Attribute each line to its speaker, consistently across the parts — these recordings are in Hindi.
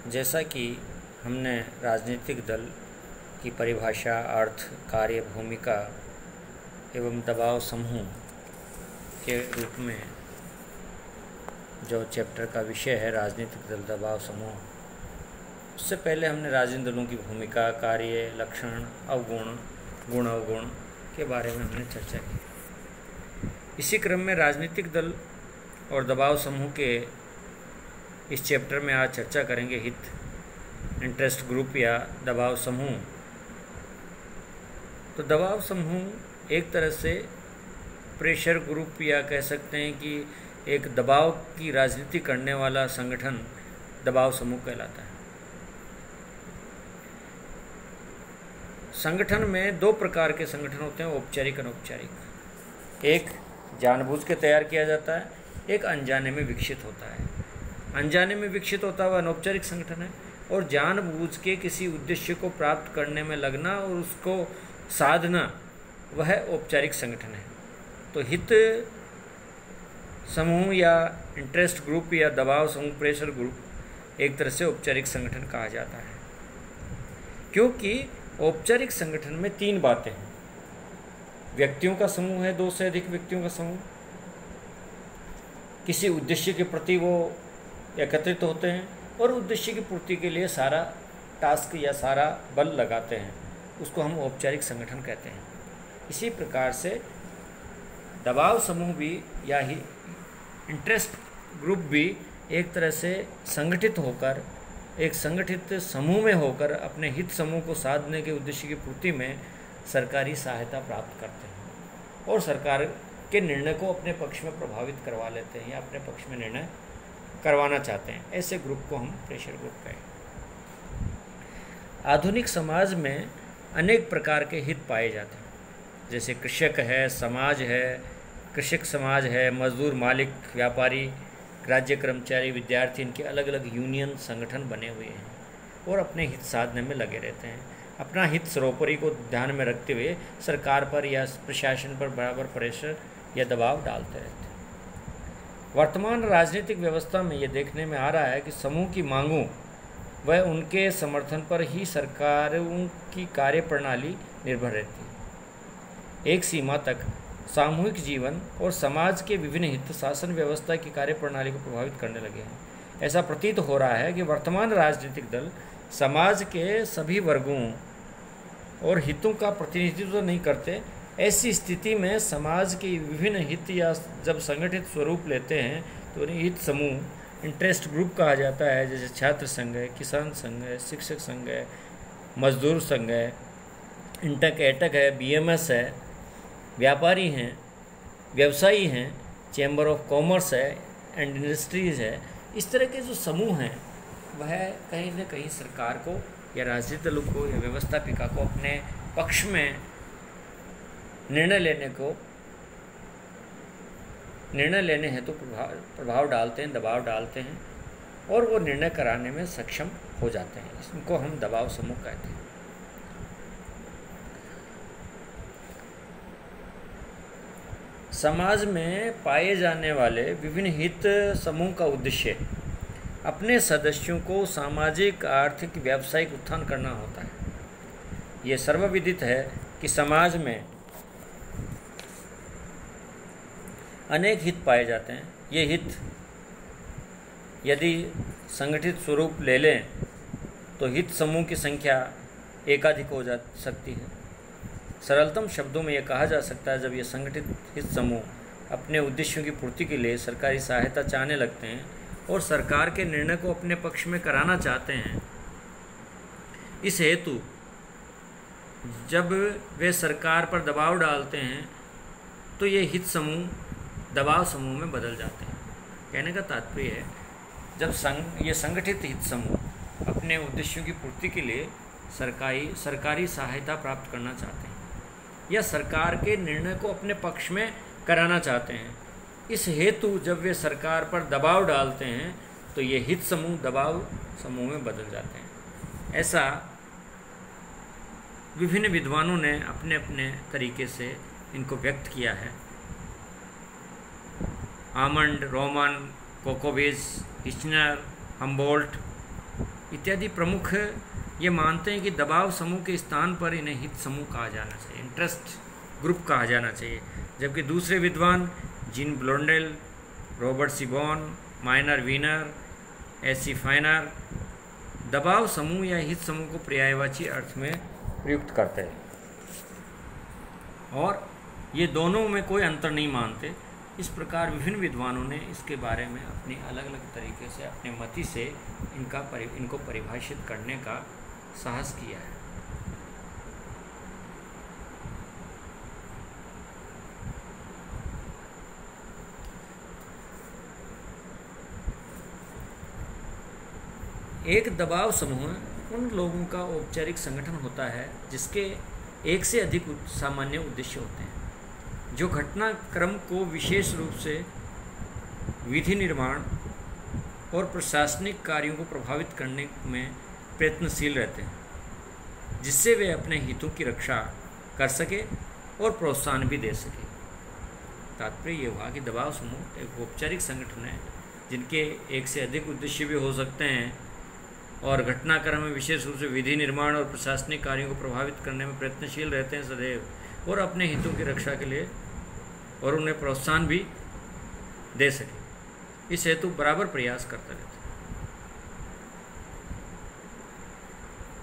Speaker 1: जैसा कि हमने राजनीतिक दल की परिभाषा, अर्थ, कार्य, भूमिका एवं दबाव समूह के रूप में जो चैप्टर का विषय है राजनीतिक दल, दबाव समूह, उससे पहले हमने राजनीतिक दलों की भूमिका, कार्य, लक्षण, अवगुण, गुण अवगुण के बारे में हमने चर्चा की। इसी क्रम में राजनीतिक दल और दबाव समूह के इस चैप्टर में आज चर्चा करेंगे हित, इंटरेस्ट ग्रुप या दबाव समूह। तो दबाव समूह एक तरह से प्रेशर ग्रुप या कह सकते हैं कि एक दबाव की राजनीति करने वाला संगठन दबाव समूह कहलाता है। संगठन में दो प्रकार के संगठन होते हैं, औपचारिक और अनौपचारिक। एक जानबूझ के तैयार किया जाता है, एक अनजाने में विकसित होता है। अनजाने में विकसित होता हुआ अनौपचारिक संगठन है, और जानबूझ के किसी उद्देश्य को प्राप्त करने में लगना और उसको साधना वह औपचारिक संगठन है। तो हित समूह या इंटरेस्ट ग्रुप या दबाव समूह, प्रेशर ग्रुप एक तरह से औपचारिक संगठन कहा जाता है, क्योंकि औपचारिक संगठन में तीन बातें हैं। व्यक्तियों का समूह है, 2 से अधिक व्यक्तियों का समूह, किसी उद्देश्य के प्रति वो एकत्रित होते हैं और उद्देश्य की पूर्ति के लिए सारा टास्क या सारा बल लगाते हैं, उसको हम औपचारिक संगठन कहते हैं। इसी प्रकार से दबाव समूह भी या ही इंटरेस्ट ग्रुप भी एक तरह से संगठित होकर, एक संगठित समूह में होकर अपने हित समूह को साधने के उद्देश्य की पूर्ति में सरकारी सहायता प्राप्त करते हैं और सरकार के निर्णय को अपने पक्ष में प्रभावित करवा लेते हैं या अपने पक्ष में निर्णय करवाना चाहते हैं। ऐसे ग्रुप को हम प्रेशर ग्रुप कहें। आधुनिक समाज में अनेक प्रकार के हित पाए जाते हैं, जैसे कृषक है, समाज है, कृषक समाज है, मजदूर, मालिक, व्यापारी, राज्य कर्मचारी, विद्यार्थी, इनके अलग अलग यूनियन संगठन बने हुए हैं और अपने हित साधने में लगे रहते हैं। अपना हित सर्वोपरि को ध्यान में रखते हुए सरकार पर या प्रशासन पर बराबर प्रेशर या दबाव डालते रहते हैं। वर्तमान राजनीतिक व्यवस्था में ये देखने में आ रहा है कि समूह की मांगों व उनके समर्थन पर ही सरकारों की कार्यप्रणाली निर्भर रहती है। एक सीमा तक सामूहिक जीवन और समाज के विभिन्न हित शासन व्यवस्था की कार्यप्रणाली को प्रभावित करने लगे हैं। ऐसा प्रतीत हो रहा है कि वर्तमान राजनीतिक दल समाज के सभी वर्गों और हितों का प्रतिनिधित्व नहीं करते। ऐसी स्थिति में समाज के विभिन्न हित या जब संगठित स्वरूप लेते हैं तो उन्हें हित समूह, इंटरेस्ट ग्रुप कहा जाता है, जैसे छात्र संघ है, किसान संघ है, शिक्षक संघ है, मजदूर संघ है, इंटक एटक है, बीएमएस है, व्यापारी हैं, व्यवसायी हैं, चैम्बर ऑफ कॉमर्स है एंड इंडस्ट्रीज़ है। इस तरह के जो समूह हैं वह कहीं न कहीं सरकार को या राजनीतिक दलों को या व्यवस्थापिका को अपने पक्ष में निर्णय लेने हेतु प्रभाव डालते हैं, दबाव डालते हैं और वो निर्णय कराने में सक्षम हो जाते हैं। इसको हम दबाव समूह कहते हैं। समाज में पाए जाने वाले विभिन्न हित समूह का उद्देश्य अपने सदस्यों को सामाजिक, आर्थिक, व्यावसायिक उत्थान करना होता है। ये सर्वविदित है कि समाज में अनेक हित पाए जाते हैं। ये हित यदि संगठित स्वरूप ले लें तो हित समूह की संख्या एकाधिक हो जा सकती है। सरलतम शब्दों में यह कहा जा सकता है, जब ये संगठित हित समूह अपने उद्देश्यों की पूर्ति के लिए सरकारी सहायता चाहने लगते हैं और सरकार के निर्णय को अपने पक्ष में कराना चाहते हैं, इस हेतु जब वे सरकार पर दबाव डालते हैं तो ये हित समूह दबाव समूह में बदल जाते हैं। कहने का तात्पर्य है, जब ये संगठित हित समूह अपने उद्देश्यों की पूर्ति के लिए सरकारी सहायता प्राप्त करना चाहते हैं या सरकार के निर्णय को अपने पक्ष में कराना चाहते हैं, इस हेतु जब वे सरकार पर दबाव डालते हैं तो ये हित समूह दबाव समूह में बदल जाते हैं। ऐसा विभिन्न विद्वानों ने अपने अपने तरीके से इनको व्यक्त किया है। आमंड, रोमन, कोकोविज, हिचनर, हम्बोल्ट इत्यादि प्रमुख ये मानते हैं कि दबाव समूह के स्थान पर इन्हें हित समूह कहा जाना चाहिए, इंटरेस्ट ग्रुप कहा जाना चाहिए। जबकि दूसरे विद्वान जीन ब्लोंडेल, रॉबर्ट सिबॉन, माइनर वीनर, एसी फाइनर दबाव समूह या हित समूह को पर्यायवाची अर्थ में प्रयुक्त करते हैं और ये दोनों में कोई अंतर नहीं मानते। इस प्रकार विभिन्न विद्वानों ने इसके बारे में अपनी अलग अलग तरीके से अपने मति से इनको परिभाषित करने का साहस किया है। एक दबाव समूह उन लोगों का औपचारिक संगठन होता है जिसके एक से अधिक सामान्य उद्देश्य होते हैं, जो घटनाक्रम को विशेष रूप से विधि निर्माण और प्रशासनिक कार्यों को प्रभावित करने में प्रयत्नशील रहते हैं, जिससे वे अपने हितों की रक्षा कर सके और प्रोत्साहन भी दे सके। तात्पर्य ये हुआ कि दबाव समूह एक औपचारिक संगठन है जिनके एक से अधिक उद्देश्य भी हो सकते हैं और घटनाक्रम में विशेष रूप से विधि निर्माण और प्रशासनिक कार्यों को प्रभावित करने में प्रयत्नशील रहते हैं सदैव और अपने हितों की रक्षा के लिए और उन्हें प्रोत्साहन भी दे सके, इस हेतु बराबर प्रयास करते रहते हैं।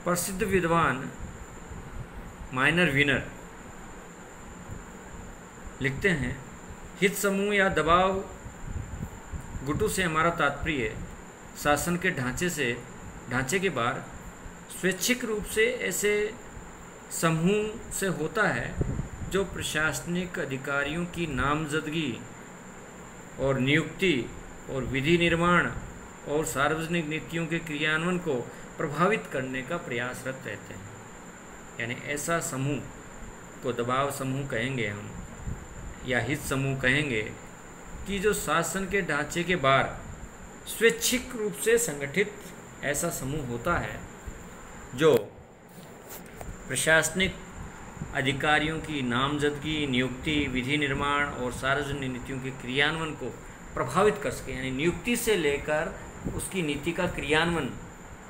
Speaker 1: प्रसिद्ध विद्वान माइनर वीनर लिखते हैं, हित समूह या दबाव गुटों से हमारा तात्पर्य शासन के ढांचे के बाहर स्वैच्छिक रूप से ऐसे समूह से होता है जो प्रशासनिक अधिकारियों की नामजदगी और नियुक्ति और विधि निर्माण और सार्वजनिक नीतियों के क्रियान्वयन को प्रभावित करने का प्रयासरत रहते हैं। यानी ऐसा समूह को दबाव समूह कहेंगे हम या हित समूह कहेंगे कि जो शासन के ढांचे के बाहर स्वैच्छिक रूप से संगठित ऐसा समूह होता है जो प्रशासनिक अधिकारियों की नामजदगी, नियुक्ति, विधि निर्माण और सार्वजनिक नीतियों के क्रियान्वयन को प्रभावित कर सके। यानी नियुक्ति से लेकर उसकी नीति का क्रियान्वयन,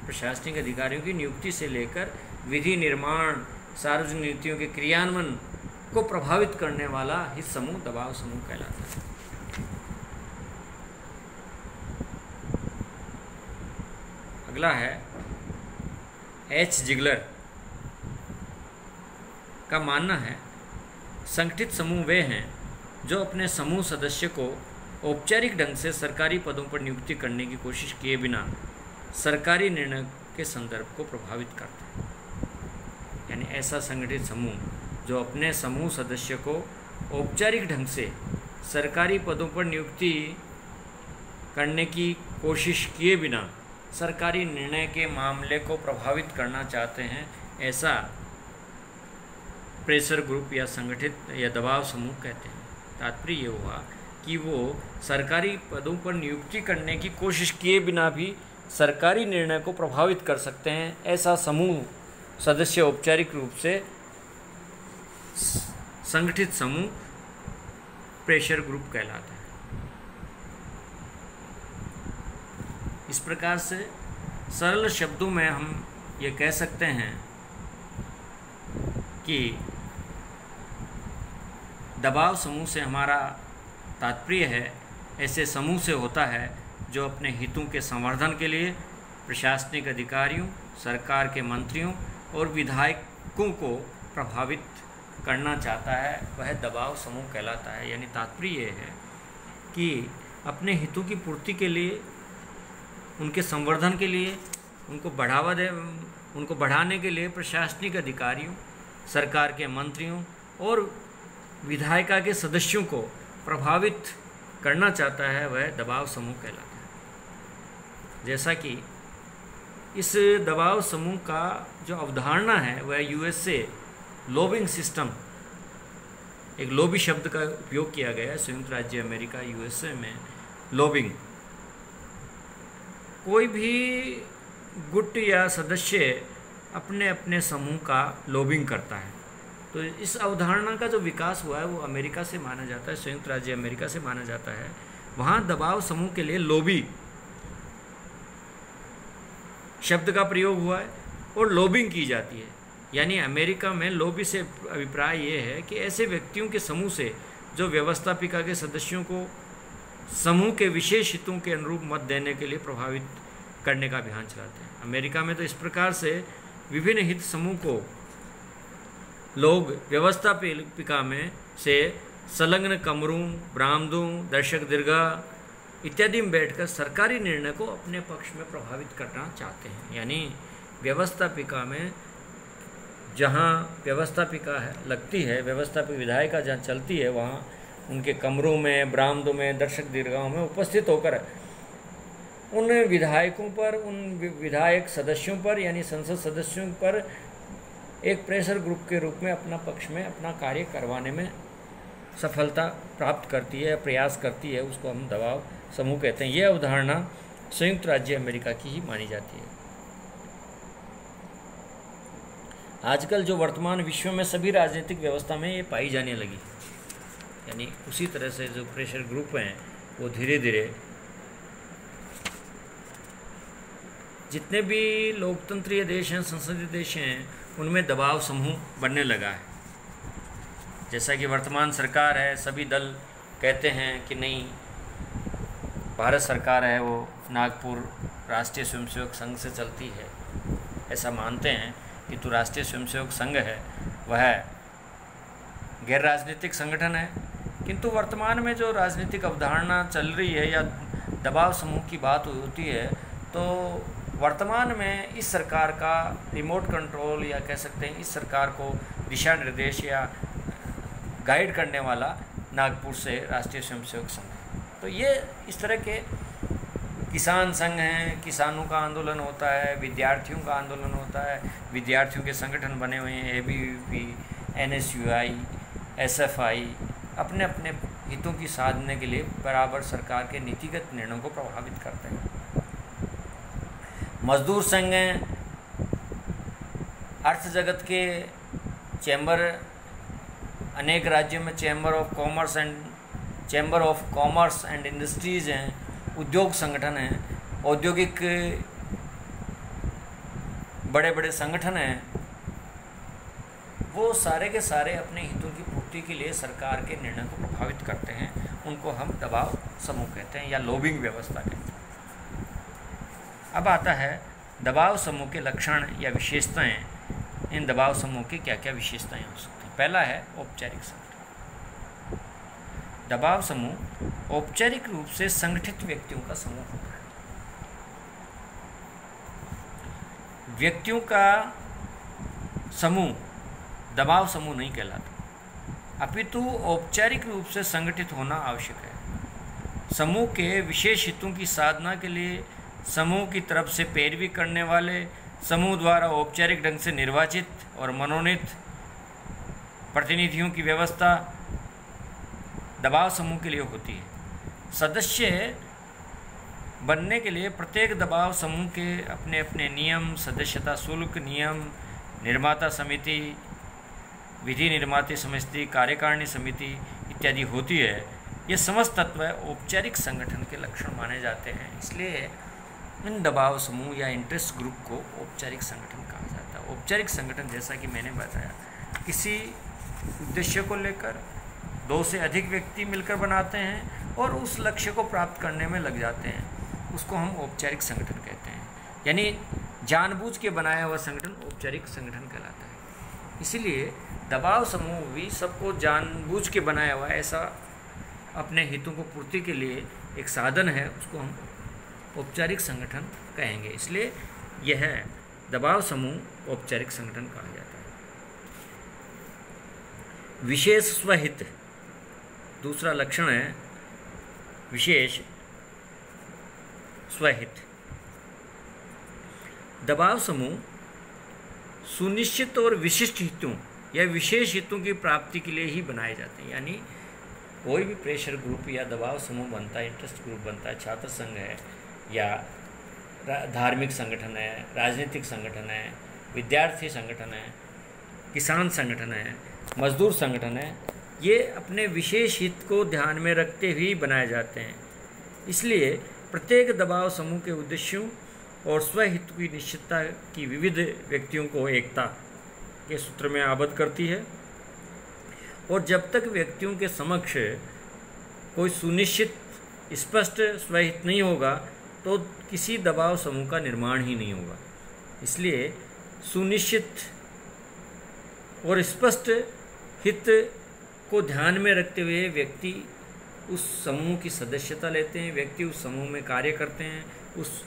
Speaker 1: प्रशासनिक अधिकारियों की नियुक्ति से लेकर विधि निर्माण, सार्वजनिक नीतियों के क्रियान्वयन को प्रभावित करने वाला हित समूह दबाव समूह कहलाता है। अगला है एच जिगलर का मानना है, संगठित समूह वे हैं जो अपने समूह सदस्य को औपचारिक ढंग से सरकारी पदों पर नियुक्ति करने की कोशिश किए बिना सरकारी निर्णय के संदर्भ को प्रभावित करते हैं। यानी ऐसा संगठित समूह जो अपने समूह सदस्य को औपचारिक ढंग से सरकारी पदों पर नियुक्ति करने की कोशिश किए बिना सरकारी निर्णय के मामले को प्रभावित करना चाहते हैं, ऐसा प्रेशर ग्रुप या संगठित या दबाव समूह कहते हैं। तात्पर्य ये हुआ कि वो सरकारी पदों पर नियुक्ति करने की कोशिश किए बिना भी सरकारी निर्णय को प्रभावित कर सकते हैं। ऐसा समूह सदस्य औपचारिक रूप से संगठित समूह प्रेशर ग्रुप कहलाता है। इस प्रकार से सरल शब्दों में हम ये कह सकते हैं कि दबाव समूह से हमारा तात्पर्य है ऐसे समूह से होता है जो अपने हितों के संवर्धन के लिए प्रशासनिक अधिकारियों, सरकार के मंत्रियों और विधायकों को प्रभावित करना चाहता है, वह दबाव समूह कहलाता है। यानी तात्पर्य ये है कि अपने हितों की पूर्ति के लिए, उनके संवर्धन के लिए, उनको बढ़ाने के लिए प्रशासनिक अधिकारियों, सरकार के मंत्रियों और विधायिका के सदस्यों को प्रभावित करना चाहता है, वह दबाव समूह कहलाता है। जैसा कि इस दबाव समूह का जो अवधारणा है वह यूएसए लॉबिंग सिस्टम, एक लॉबी शब्द का उपयोग किया गया है। संयुक्त राज्य अमेरिका यूएसए में लॉबिंग, कोई भी गुट या सदस्य अपने अपने समूह का लॉबिंग करता है। तो इस अवधारणा का जो विकास हुआ है वो अमेरिका से माना जाता है, संयुक्त राज्य अमेरिका से माना जाता है। वहाँ दबाव समूह के लिए लॉबी शब्द का प्रयोग हुआ है और लॉबिंग की जाती है। यानी अमेरिका में लॉबी से अभिप्राय ये है कि ऐसे व्यक्तियों के समूह से जो व्यवस्थापिका के सदस्यों को समूह के विशेष हितों के अनुरूप मत देने के लिए प्रभावित करने का अभियान चलाते हैं। अमेरिका में तो इस प्रकार से विभिन्न हित समूह को लोग व्यवस्थापिका में से संलग्न कमरों, बरामदों, दर्शक दीर्घा इत्यादि में बैठकर सरकारी निर्णय को अपने पक्ष में प्रभावित करना चाहते हैं। यानी व्यवस्थापिका में जहाँ व्यवस्थापिका लगती है, व्यवस्थापिका विधायिका जहाँ चलती है, वहाँ उनके कमरों में, बरामदों में, दर्शक दीर्घाओं में उपस्थित होकर उन विधायकों पर, उन विधायक सदस्यों पर यानी संसद सदस्यों पर एक प्रेशर ग्रुप के रूप में अपना पक्ष में अपना कार्य करवाने में सफलता प्राप्त करती है, प्रयास करती है, उसको हम दबाव समूह कहते हैं। यह अवधारणा संयुक्त राज्य अमेरिका की ही मानी जाती है। आजकल जो वर्तमान विश्व में सभी राजनीतिक व्यवस्था में ये पाई जाने लगी, यानी उसी तरह से जो प्रेशर ग्रुप हैं वो धीरे धीरे जितने भी लोकतंत्रीय देश हैं, संसदीय देश हैं, उनमें दबाव समूह बनने लगा है। जैसा कि वर्तमान सरकार है, सभी दल कहते हैं कि नहीं, भारत सरकार है वो नागपुर राष्ट्रीय स्वयंसेवक संघ से चलती है, ऐसा मानते हैं कि तो राष्ट्रीय स्वयंसेवक संघ है वह गैर राजनीतिक संगठन है। किंतु वर्तमान में जो राजनीतिक अवधारणा चल रही है या दबाव समूह की बात होती है, तो वर्तमान में इस सरकार का रिमोट कंट्रोल या कह सकते हैं इस सरकार को दिशा निर्देश या गाइड करने वाला नागपुर से राष्ट्रीय स्वयंसेवक संघ है। तो ये इस तरह के किसान संघ हैं, किसानों का आंदोलन होता है, विद्यार्थियों का आंदोलन होता है, विद्यार्थियों के संगठन बने हुए हैं, ABVP, NSUI, SFI, अपने अपने हितों की साधने के लिए बराबर सरकार के नीतिगत निर्णयों को प्रभावित करते हैं। मजदूर संघ हैं, अर्थ जगत के चैम्बर, अनेक राज्यों में chamber of commerce and industries हैं, उद्योग संगठन हैं, औद्योगिक बड़े बड़े संगठन हैं। वो सारे के सारे अपने हितों की पूर्ति के लिए सरकार के निर्णय को प्रभावित करते हैं। उनको हम दबाव समूह कहते हैं या लॉबिंग व्यवस्था कहते हैं। अब आता है दबाव समूह के लक्षण या विशेषताएं। इन दबाव समूह की क्या क्या विशेषताएं हो सकती हैं? पहला है औपचारिक संगठन। दबाव समूह औपचारिक रूप से संगठित व्यक्तियों का समूह होता है। व्यक्तियों का समूह दबाव समूह नहीं कहलाता, अपितु औपचारिक रूप से संगठित होना आवश्यक है। समूह के विशेष हितों की साधना के लिए समूह की तरफ से पैरवी करने वाले, समूह द्वारा औपचारिक ढंग से निर्वाचित और मनोनीत प्रतिनिधियों की व्यवस्था दबाव समूह के लिए होती है। सदस्य बनने के लिए प्रत्येक दबाव समूह के अपने अपने नियम, सदस्यता शुल्क नियम, निर्माता समिति, विधि निर्माती समिति, कार्यकारिणी समिति इत्यादि होती है। ये समस्त तत्व औपचारिक संगठन के लक्षण माने जाते हैं। इसलिए इन दबाव समूह या इंटरेस्ट ग्रुप को औपचारिक संगठन कहा जाता है। औपचारिक संगठन जैसा कि मैंने बताया, किसी उद्देश्य को लेकर 2 से अधिक व्यक्ति मिलकर बनाते हैं और उस लक्ष्य को प्राप्त करने में लग जाते हैं, उसको हम औपचारिक संगठन कहते हैं। यानी जानबूझ के बनाया हुआ संगठन औपचारिक संगठन कहलाता है। इसीलिए दबाव समूह भी सबको जानबूझ के बनाया हुआ ऐसा अपने हितों को पूर्ति के लिए एक साधन है, उसको हम औपचारिक संगठन कहेंगे। इसलिए यह दबाव समूह औपचारिक संगठन कहा जाता है। विशेष स्वहित दूसरा लक्षण है, विशेष स्वहित। दबाव समूह सुनिश्चित और विशिष्ट हितों या विशेष हितों की प्राप्ति के लिए ही बनाए जाते हैं। यानी कोई भी प्रेशर ग्रुप या दबाव समूह बनता है, इंटरेस्ट ग्रुप बनता है, छात्र संघ है या धार्मिक संगठन है, राजनीतिक संगठन है, विद्यार्थी संगठन है, किसान संगठन है, मजदूर संगठन है, ये अपने विशेष हित को ध्यान में रखते हुए बनाए जाते हैं। इसलिए प्रत्येक दबाव समूह के उद्देश्यों और स्वहित की निश्चितता की विविध व्यक्तियों को एकता के सूत्र में आबद्ध करती है। और जब तक व्यक्तियों के समक्ष कोई सुनिश्चित स्पष्ट स्वहित नहीं होगा तो किसी दबाव समूह का निर्माण ही नहीं होगा। इसलिए सुनिश्चित और स्पष्ट हित को ध्यान में रखते हुए व्यक्ति उस समूह की सदस्यता लेते हैं, व्यक्ति उस समूह में कार्य करते हैं, उस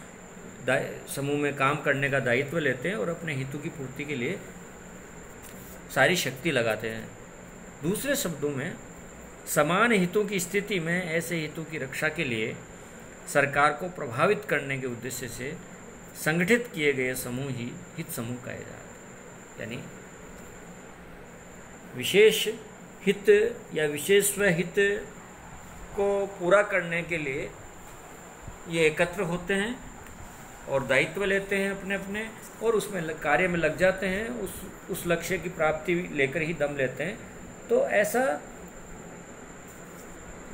Speaker 1: समूह में काम करने का दायित्व लेते हैं और अपने हितों की पूर्ति के लिए सारी शक्ति लगाते हैं। दूसरे शब्दों में, समान हितों की स्थिति में ऐसे हितों की रक्षा के लिए सरकार को प्रभावित करने के उद्देश्य से संगठित किए गए समूह ही हित समूह कहे जाते हैं। यानी विशेष हित या विशेष स्वहित को पूरा करने के लिए ये एकत्र होते हैं और दायित्व लेते हैं अपने अपने, और उसमें कार्य में लग जाते हैं, उस लक्ष्य की प्राप्ति लेकर ही दम लेते हैं। तो ऐसा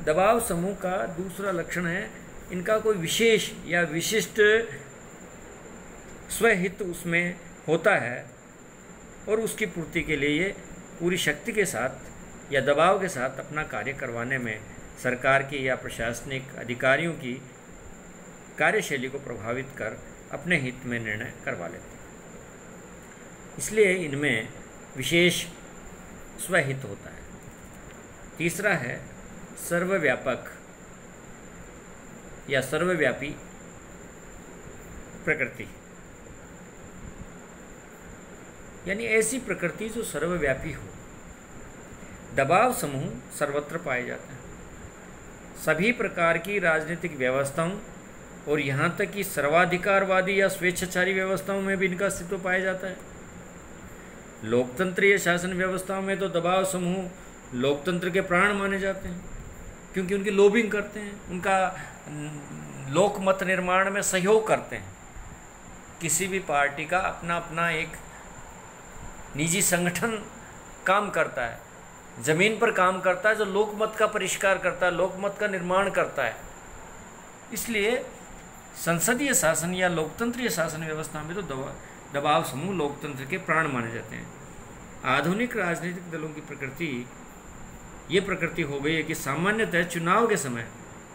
Speaker 1: दबाव समूह का दूसरा लक्षण है, इनका कोई विशेष या विशिष्ट स्वहित उसमें होता है और उसकी पूर्ति के लिए ये पूरी शक्ति के साथ या दबाव के साथ अपना कार्य करवाने में सरकार की या प्रशासनिक अधिकारियों की कार्यशैली को प्रभावित कर अपने हित में निर्णय करवा लेते हैं। इसलिए इनमें विशेष स्वहित होता है। तीसरा है सर्वव्यापक या सर्वव्यापी प्रकृति, यानी ऐसी प्रकृति जो सर्वव्यापी हो। दबाव समूह सर्वत्र पाए जाते हैं। सभी प्रकार की राजनीतिक व्यवस्थाओं और यहाँ तक कि सर्वाधिकारवादी या स्वेच्छाचारी व्यवस्थाओं में भी इनका अस्तित्व पाया जाता है। लोकतंत्रीय शासन व्यवस्थाओं में तो दबाव समूह लोकतंत्र के प्राण माने जाते हैं, क्योंकि उनकी लॉबिंग करते हैं, उनका लोकमत निर्माण में सहयोग करते हैं। किसी भी पार्टी का अपना अपना एक निजी संगठन काम करता है, ज़मीन पर काम करता है, जो लोकमत का परिष्कार करता है, लोकमत का निर्माण करता है। इसलिए संसदीय शासन या लोकतंत्रीय शासन व्यवस्था में तो दबाव समूह लोकतंत्र के प्राण माने जाते हैं। आधुनिक राजनीतिक दलों की प्रकृति ये प्रकृति हो गई है कि सामान्यतः चुनाव के समय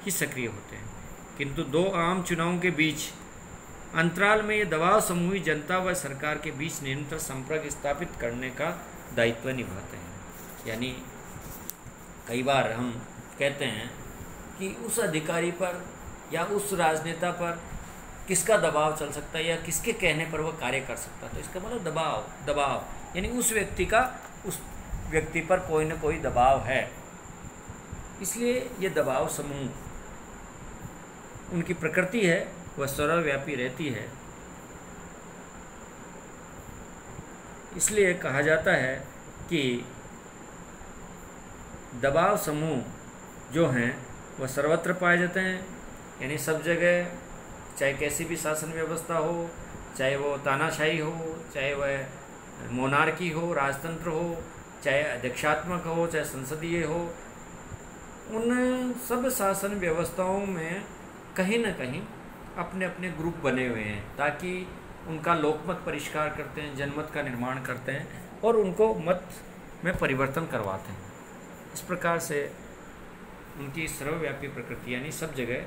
Speaker 1: ही सक्रिय होते हैं, किंतु दो आम चुनावों के बीच अंतराल में ये दबाव समूह जनता व सरकार के बीच निरंतर संपर्क स्थापित करने का दायित्व निभाते हैं। यानी कई बार हम कहते हैं कि उस अधिकारी पर या उस राजनेता पर किसका दबाव चल सकता है या किसके कहने पर वह कार्य कर सकता है। तो इसका मतलब दबाव यानी उस व्यक्ति का उस व्यक्ति पर कोई न कोई दबाव है। इसलिए ये दबाव समूह उनकी प्रकृति है, वह सर्वव्यापी रहती है। इसलिए कहा जाता है कि दबाव समूह जो हैं वह सर्वत्र पाए जाते हैं, यानी सब जगह, चाहे कैसी भी शासन व्यवस्था हो, चाहे वो तानाशाही हो, चाहे वह मोनार्की हो, राजतंत्र हो, चाहे अध्यक्षात्मक हो, चाहे संसदीय हो, उन सब शासन व्यवस्थाओं में कहीं ना कहीं अपने अपने ग्रुप बने हुए हैं, ताकि उनका लोकमत परिष्कार करते हैं, जनमत का निर्माण करते हैं और उनको मत में परिवर्तन करवाते हैं। इस प्रकार से उनकी सर्वव्यापी प्रकृति यानी सब जगह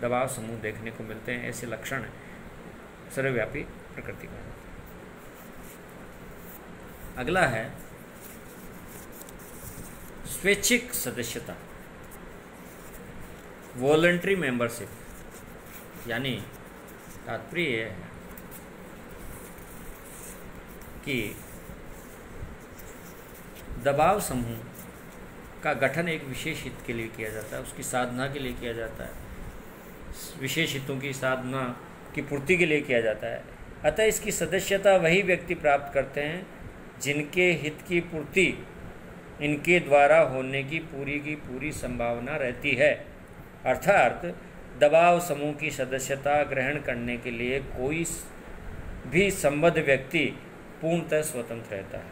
Speaker 1: दबाव समूह देखने को मिलते हैं। ऐसे लक्षण सर्वव्यापी प्रकृति का। अगला है स्वैच्छिक सदस्यता, वॉलंटरी मेंबरशिप। यानी तात्पर्य यह है कि दबाव समूह का गठन एक विशेष हित के लिए किया जाता है, उसकी साधना के लिए किया जाता है, विशेष हितों की साधना की पूर्ति के लिए किया जाता है। अतः इसकी सदस्यता वही व्यक्ति प्राप्त करते हैं जिनके हित की पूर्ति इनके द्वारा होने की पूरी संभावना रहती है। अर्थात दबाव समूह की सदस्यता ग्रहण करने के लिए कोई भी संबद्ध व्यक्ति पूर्णतः स्वतंत्र रहता है,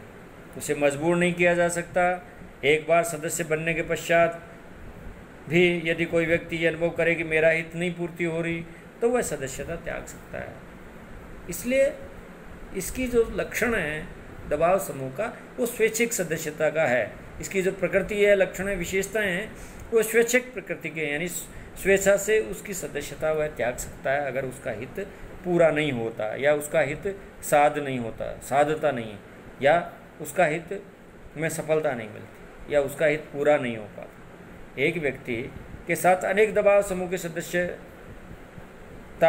Speaker 1: उसे मजबूर नहीं किया जा सकता। एक बार सदस्य बनने के पश्चात भी यदि कोई व्यक्ति ये अनुभव करे कि मेरा हित नहीं पूर्ति हो रही, तो वह सदस्यता त्याग सकता है। इसलिए इसकी जो लक्षण है दबाव समूह का वो स्वैच्छिक सदस्यता का है। इसकी जो प्रकृति है, लक्षण है, विशेषताएं हैं, वो स्वैच्छिक प्रकृति के, यानी स्वेच्छा से उसकी सदस्यता वह त्याग सकता है अगर उसका हित पूरा नहीं होता या उसका हित साध नहीं होता, साधता नहीं, या उसका हित में सफलता नहीं मिलती, या उसका हित पूरा नहीं हो पाता। एक व्यक्ति के साथ अनेक दबाव समूह के सदस्यता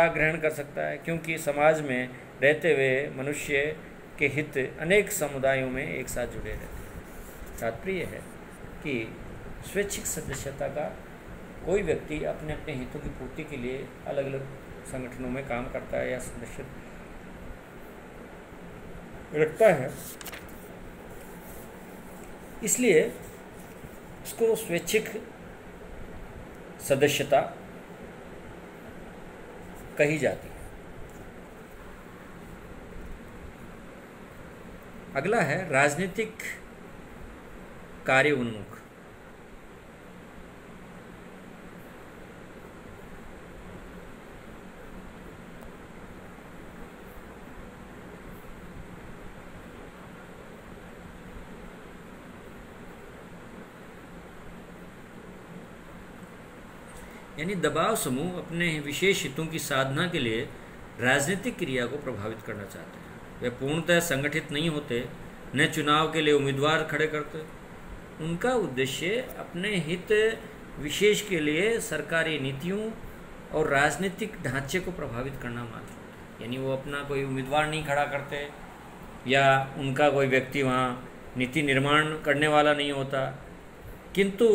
Speaker 1: ग्रहण कर सकता है, क्योंकि समाज में रहते हुए मनुष्य के हित अनेक समुदायों में एक साथ जुड़े रहते हैं। तात्पर्य है कि स्वैच्छिक सदस्यता का कोई व्यक्ति अपने अपने हितों की पूर्ति के लिए अलग अलग संगठनों में काम करता है या सदस्य रखता है, इसलिए इसको स्वैच्छिक सदस्यता कही जाती है। अगला है राजनीतिक कार्य उन्मुख। यानी दबाव समूह अपने विशेष हितों की साधना के लिए राजनीतिक क्रिया को प्रभावित करना चाहते हैं। वे पूर्णतः संगठित नहीं होते, न चुनाव के लिए उम्मीदवार खड़े करते। उनका उद्देश्य अपने हित विशेष के लिए सरकारी नीतियों और राजनीतिक ढांचे को प्रभावित करना मात्र होता है। यानी वो अपना कोई उम्मीदवार नहीं खड़ा करते या उनका कोई व्यक्ति वहाँ नीति निर्माण करने वाला नहीं होता, किंतु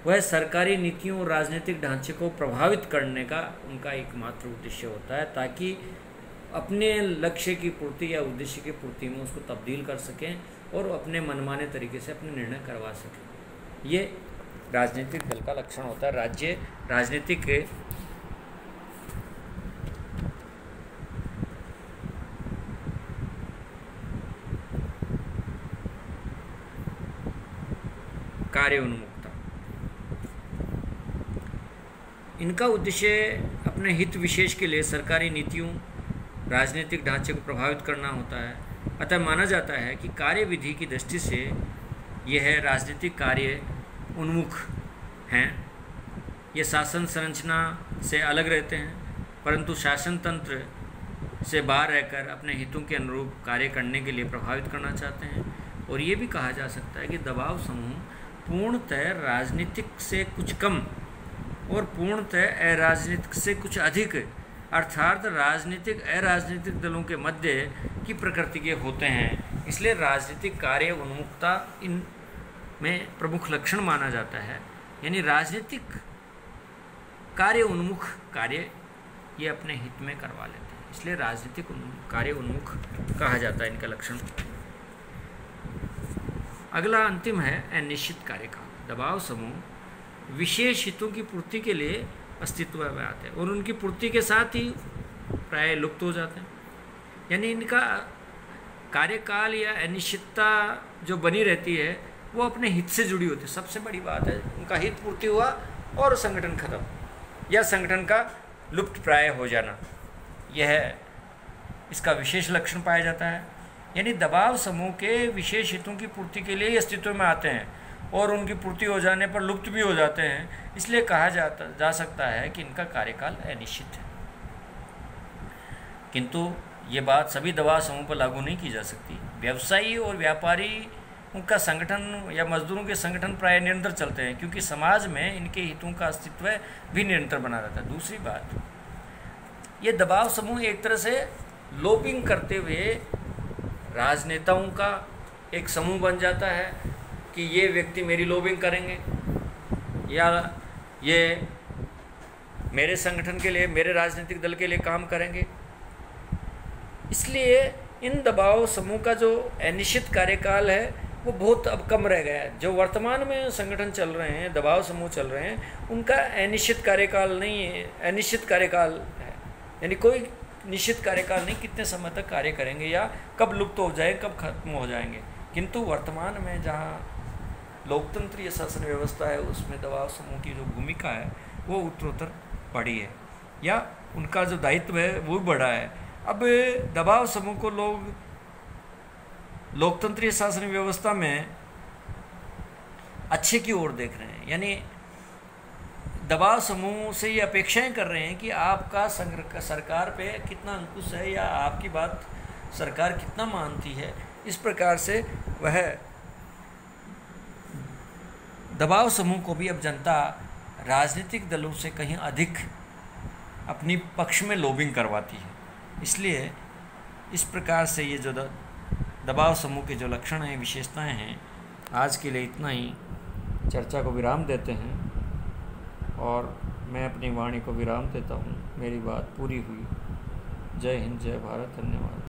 Speaker 1: वह सरकारी नीतियों और राजनीतिक ढांचे को प्रभावित करने का उनका एकमात्र उद्देश्य होता है, ताकि अपने लक्ष्य की पूर्ति या उद्देश्य की पूर्ति में उसको तब्दील कर सकें और अपने मनमाने तरीके से अपने निर्णय करवा सकें। ये राजनीतिक दल का लक्षण होता है। राज्य राजनीतिक कार्य उन्मुखता, इनका उद्देश्य अपने हित विशेष के लिए सरकारी नीतियों राजनीतिक ढांचे को प्रभावित करना होता है। अतः माना जाता है कि कार्यविधि की दृष्टि से यह राजनीतिक कार्य उन्मुख हैं। ये शासन संरचना से अलग रहते हैं, परंतु शासन तंत्र से बाहर रहकर अपने हितों के अनुरूप कार्य करने के लिए प्रभावित करना चाहते हैं। और ये भी कहा जा सकता है कि दबाव समूह पूर्णतः राजनीतिक से कुछ कम और पूर्णतः अराजनीतिक से कुछ अधिक, अर्थात राजनीतिक अराजनीतिक दलों के मध्य की प्रकृति के होते हैं। इसलिए राजनीतिक कार्य उन्मुखता इन में प्रमुख लक्षण माना जाता है। यानी राजनीतिक कार्य उन्मुख कार्य ये अपने हित में करवा लेते हैं, इसलिए राजनीतिक कार्य उन्मुख कहा जाता है इनका लक्षण। अगला अंतिम है अनिश्चित कार्यकाल। दबाव समूह विशेष हितों की पूर्ति के लिए अस्तित्व में आते हैं और उनकी पूर्ति के साथ ही प्राय लुप्त हो जाते हैं। यानी इनका कार्यकाल या अनिश्चितता जो बनी रहती है वो अपने हित से जुड़ी होती है। सबसे बड़ी बात है उनका हित पूर्ति हुआ और संगठन खत्म या संगठन का लुप्त प्राय हो जाना, यह इसका विशेष लक्षण पाया जाता है। यानी दबाव समूह के विशेष हितों की पूर्ति के लिए अस्तित्व में आते हैं और उनकी पूर्ति हो जाने पर लुप्त भी हो जाते हैं। इसलिए कहा जा सकता है कि इनका कार्यकाल अनिश्चित है। किंतु ये बात सभी दबाव समूह पर लागू नहीं की जा सकती। व्यवसायी और व्यापारी उनका संगठन या मजदूरों के संगठन प्राय निरंतर चलते हैं, क्योंकि समाज में इनके हितों का अस्तित्व भी निरंतर बना रहता है। दूसरी बात, ये दबाव समूह एक तरह से लॉबिंग करते हुए राजनेताओं का एक समूह बन जाता है कि ये व्यक्ति मेरी लॉबिंग करेंगे या ये मेरे संगठन के लिए, मेरे राजनीतिक दल के लिए काम करेंगे। इसलिए इन दबाव समूह का जो अनिश्चित कार्यकाल है वो बहुत अब कम रह गया है। जो वर्तमान में संगठन चल रहे हैं, दबाव समूह चल रहे हैं, उनका अनिश्चित कार्यकाल नहीं है, अनिश्चित कार्यकाल है। यानी कोई निश्चित कार्यकाल नहीं, कितने समय तक कार्य करेंगे या कब लुप्त हो जाए, कब खत्म हो जाएंगे। किंतु वर्तमान में जहाँ लोकतंत्रीय शासन व्यवस्था है उसमें दबाव समूह की जो भूमिका है वो उत्तरोत्तर बढ़ी है या उनका जो दायित्व है वो भी बढ़ा है। अब दबाव समूह को लोग लोकतंत्रीय शासन व्यवस्था में अच्छे की ओर देख रहे हैं, यानी दबाव समूह से ये अपेक्षाएं कर रहे हैं कि आपका सरकार पे कितना अंकुश है या आपकी बात सरकार कितना मानती है। इस प्रकार से वह दबाव समूह को भी अब जनता राजनीतिक दलों से कहीं अधिक अपनी पक्ष में लॉबिंग करवाती है। इसलिए इस प्रकार से ये जो दबाव समूह के जो लक्षण हैं, विशेषताएं हैं, आज के लिए इतना ही। चर्चा को विराम देते हैं और मैं अपनी वाणी को विराम देता हूँ। मेरी बात पूरी हुई। जय हिंद, जय भारत, धन्यवाद।